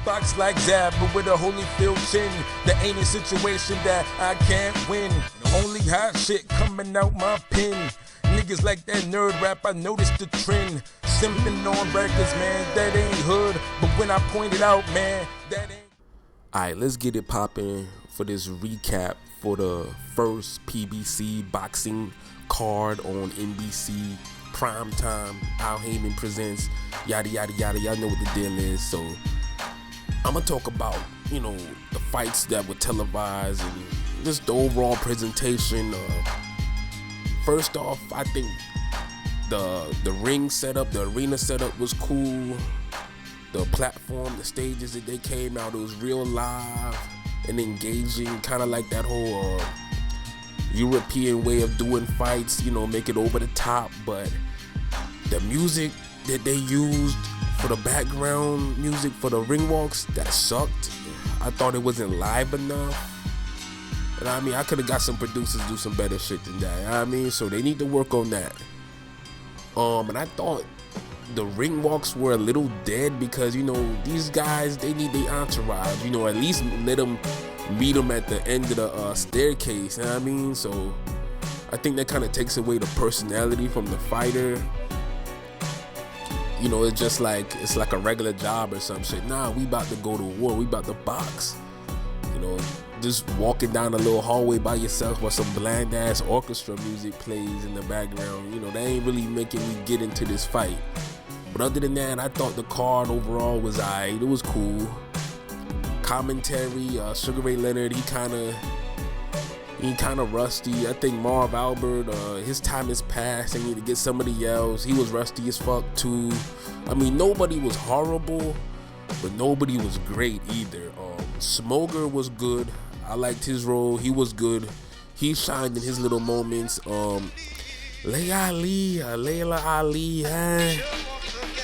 box like that, but with a Holyfield chin. There ain't a situation that I can't win. Only hot shit coming out my pen. Niggas like that nerd rap, I noticed the trend. Simping on records, man, that ain't hood. But when I point it out, man, that ain't. Alright, let's get it popping for this recap for the first PBC boxing card on NBC primetime. Al Heyman presents yada yada yada. Y'all know what the deal is. So I'm gonna talk about, the fights that were televised and just the overall presentation. First off, I think the ring setup, the arena setup was cool. The platform, the stages that they came out, it was real live and engaging, kind of like that whole European way of doing fights, make it over the top. But the music that they used for the background music for the ring walks, that sucked. I thought it wasn't live enough. And I could have got some producers do some better shit than that. So they need to work on that. And I thought the ring walks were a little dead because, these guys, they need their entourage. At least let them meet them at the end of the staircase. So I think that kind of takes away the personality from the fighter. It's just like, it's like a regular job or some shit. Nah, we about to go to war. We about to box. Just walking down a little hallway by yourself while some bland ass orchestra music plays in the background, that ain't really making me get into this fight. But other than that, I thought the card overall was alright. It was cool. Commentary, Sugar Ray Leonard, he kind of rusty. I think Marv Albert, his time has passed. They need to get somebody else. He was rusty as fuck too. Nobody was horrible, but nobody was great either. Smoger was good. I liked his role. He was good. He shined in his little moments. Layla Ali,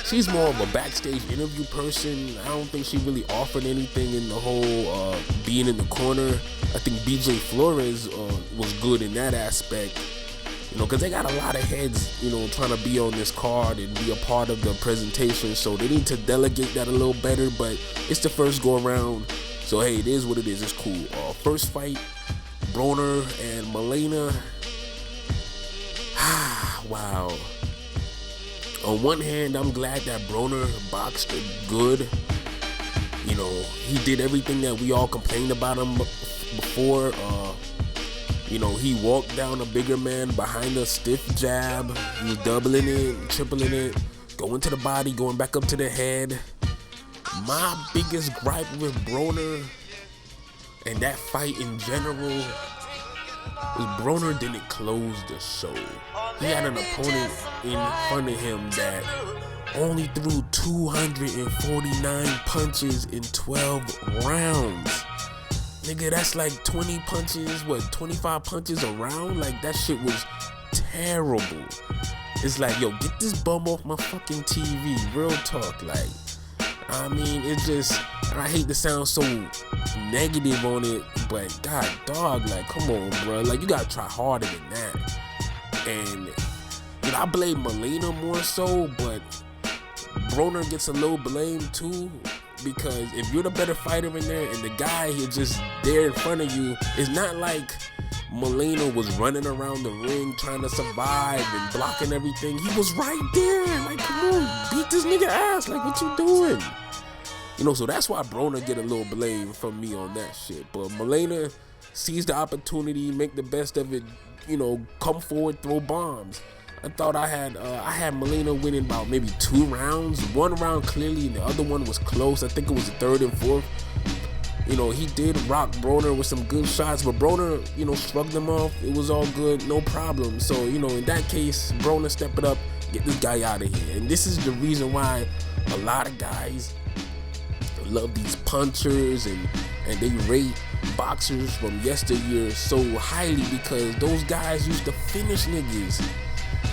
she's more of a backstage interview person. I don't think she really offered anything in the whole being in the corner. I think BJ Flores was good in that aspect. Because they got a lot of heads, trying to be on this card and be a part of the presentation. So they need to delegate that a little better. But it's the first go around. So hey, it is what it is. It's cool. First fight, Broner and Molina. Wow. On one hand, I'm glad that Broner boxed good. He did everything that we all complained about him before. He walked down a bigger man behind a stiff jab. He was doubling it, tripling it, going to the body, going back up to the head. My biggest gripe with Broner and that fight in general is Broner didn't close the show. He had an opponent in front of him that only threw 249 punches in 12 rounds. Nigga, that's like 20 punches, 25 punches a round? Like, that shit was terrible. It's like, yo, get this bum off my fucking TV. Real talk, like. It just, I hate to sound so negative on it, but god dog, like, come on, bro. Like, you gotta try harder than that. And, I blame Molina more so, but Broner gets a little blame too, because if you're the better fighter in there and the guy is just there in front of you, it's not like Molina was running around the ring trying to survive and blocking everything. He was right there. Like, come on, beat this nigga ass. Like, what you doing? So that's why Broner get a little blame from me on that shit. But Molina sees the opportunity, make the best of it, come forward, throw bombs. I thought I had Molina winning about maybe 2 rounds. One round clearly, and the other one was close. I think it was the third and fourth. He did rock Broner with some good shots, but Broner, shrugged them off. It was all good, no problem. So, in that case, Broner step it up, get this guy out of here. And this is the reason why a lot of guys love these punchers and they rate boxers from yesteryear so highly, because those guys used to finish niggas.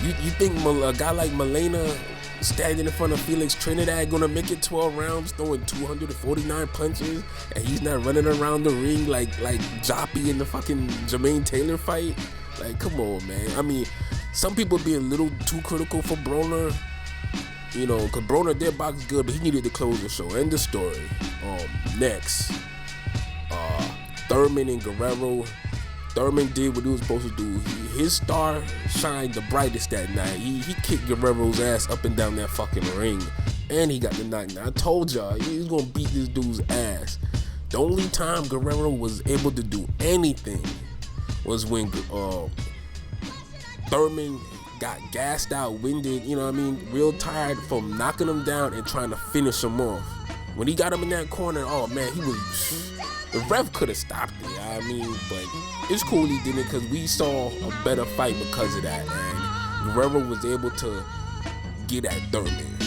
You think a guy like Molina standing in front of Felix Trinidad gonna make it 12 rounds throwing 249 punches and he's not running around the ring like Joppy in the fucking Jermaine Taylor fight? Like, come on, man. Some people be a little too critical for Broner, You know, because Broner did box good, but he needed to close the show. End the story. Next, Thurman and Guerrero. Thurman did what he was supposed to do. His star shined the brightest that night. He kicked Guerrero's ass up and down that fucking ring. And he got the knockdown. I told y'all, he was going to beat this dude's ass. The only time Guerrero was able to do anything was when Thurman got gassed out, winded, you know what I mean, real tired from knocking him down and trying to finish him off. When he got him in that corner, oh man, the ref could have stopped it, I mean, but it's cool he didn't, because we saw a better fight because of that, and Guerrero was able to get at Thurman.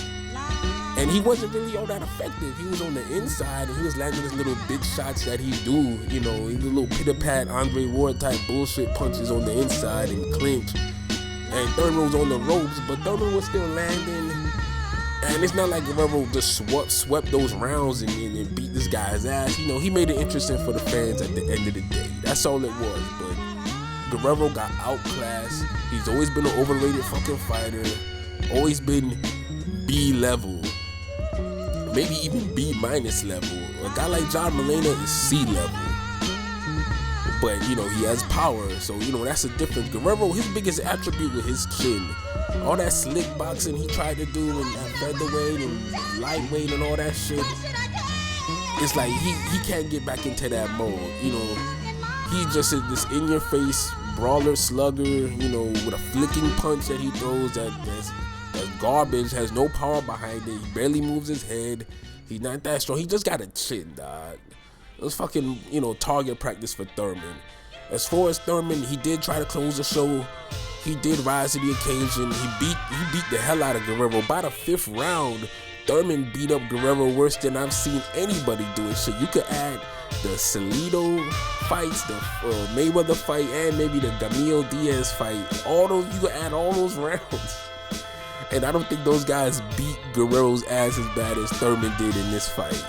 And he wasn't really all that effective. He was on the inside, and he was landing his little big shots that he do. You know, he was a little pitter-pat, Andre Ward type bullshit punches on the inside and clinch. And Thurman was on the ropes, but Thurman was still landing. And it's not like Guerrero just swept those rounds and beat this guy's ass. You know, he made it interesting for the fans at the end of the day. That's all it was. But Guerrero got outclassed. He's always been an overrated fucking fighter. Always been B level. Maybe even B- level. A guy like John Molina is C level. But, you know, he has power. So, you know, that's a difference. Guerrero, his biggest attribute was his chin. All that slick boxing he tried to do and featherweight and lightweight and all that shit. It's like he can't get back into that mode. You know, he just is this in-your-face brawler, slugger, you know, with a flicking punch that he throws that's garbage, has no power behind it. He barely moves his head. He's not that strong. He just got a chin, dog. It was fucking, you know, target practice for Thurman. As far as Thurman, he did try to close the show. He did rise to the occasion. He beat the hell out of Guerrero. By the 5th round, Thurman beat up Guerrero worse than I've seen anybody do it. Shit, you could add the Salido fights, the Mayweather fight, and maybe the Gamillo Diaz fight. All those, you could add all those rounds. And I don't think those guys beat Guerrero's ass as bad as Thurman did in this fight.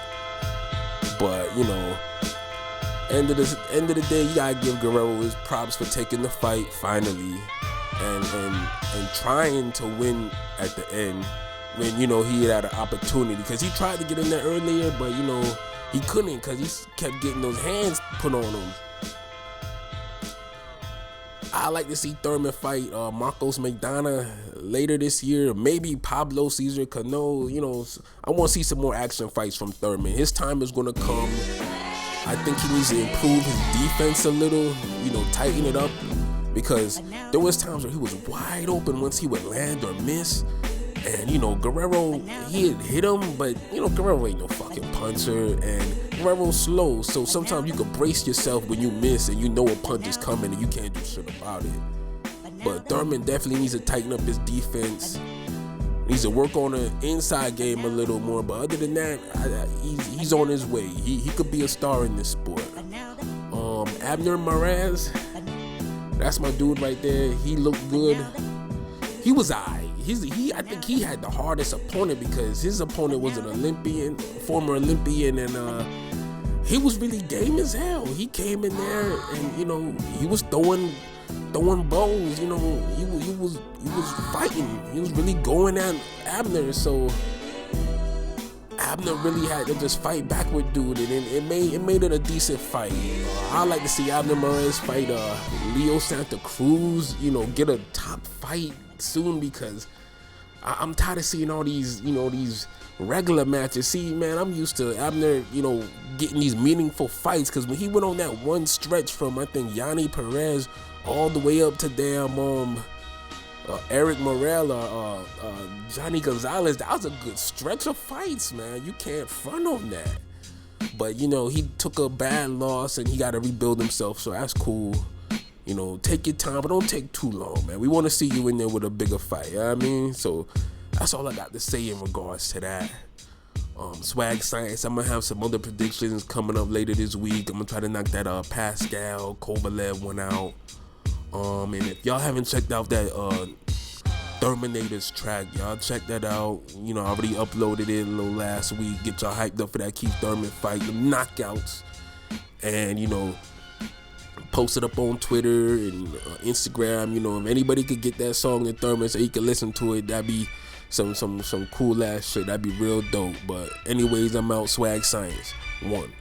But, you know, end of the day, you gotta give Guerrero his props for taking the fight finally and trying to win at the end when, you know, he had an opportunity. Because he tried to get in there earlier, but, you know, he couldn't because he kept getting those hands put on him. I like to see Thurman fight Marcos McDonough later this year. Maybe Pablo Cesar Cano. You know, I want to see some more action fights from Thurman. His time is going to come. I think he needs to improve his defense a little. You know, tighten it up. Because there was times where he was wide open once he would land or miss. And, you know, Guerrero, he had hit him. But, you know, Guerrero ain't no fucking puncher. And Guerrero's slow, so sometimes you can brace yourself when you miss and you know a punch is coming and you can't do shit about it. But Thurman definitely needs to tighten up his defense. Needs to work on the inside game a little more. But other than that, he's on his way. He could be a star in this sport. Abner Mares, that's my dude right there. He looked good. He was aight. I think he had the hardest opponent because his opponent was an Olympian, former Olympian, and he was really game as hell. He came in there and, you know, he was throwing bows. You know, he was fighting. He was really going at Abner. So Abner really had to just fight back with dude, and it made it a decent fight. I like to see Abner Mares fight Leo Santa Cruz. You know, get a top fight soon because I'm tired of seeing all these, you know, these regular matches. See, man, I'm used to Abner, you know, getting these meaningful fights because when he went on that one stretch from, I think, Yanni Perez all the way up to damn Eric Morel or Johnny Gonzalez, that was a good stretch of fights, man. You can't front on that. But, you know, he took a bad loss and he got to rebuild himself, so that's cool. You know, take your time, but don't take too long, man. We want to see you in there with a bigger fight, you know what I mean? So that's all I got to say in regards to that. Swag Science, I'm going to have some other predictions coming up later this week. I'm going to try to knock that Pascal Kovalev one out. And if y'all haven't checked out that Terminators track, y'all check that out. You know, I already uploaded it a little last week. Get y'all hyped up for that Keith Thurman fight, the knockouts. And, you know, post it up on Twitter and Instagram. You know, if anybody could get that song to Thurman so he could listen to it, that'd be some cool ass shit. That'd be real dope. But anyways, I'm out. Swag Science 1.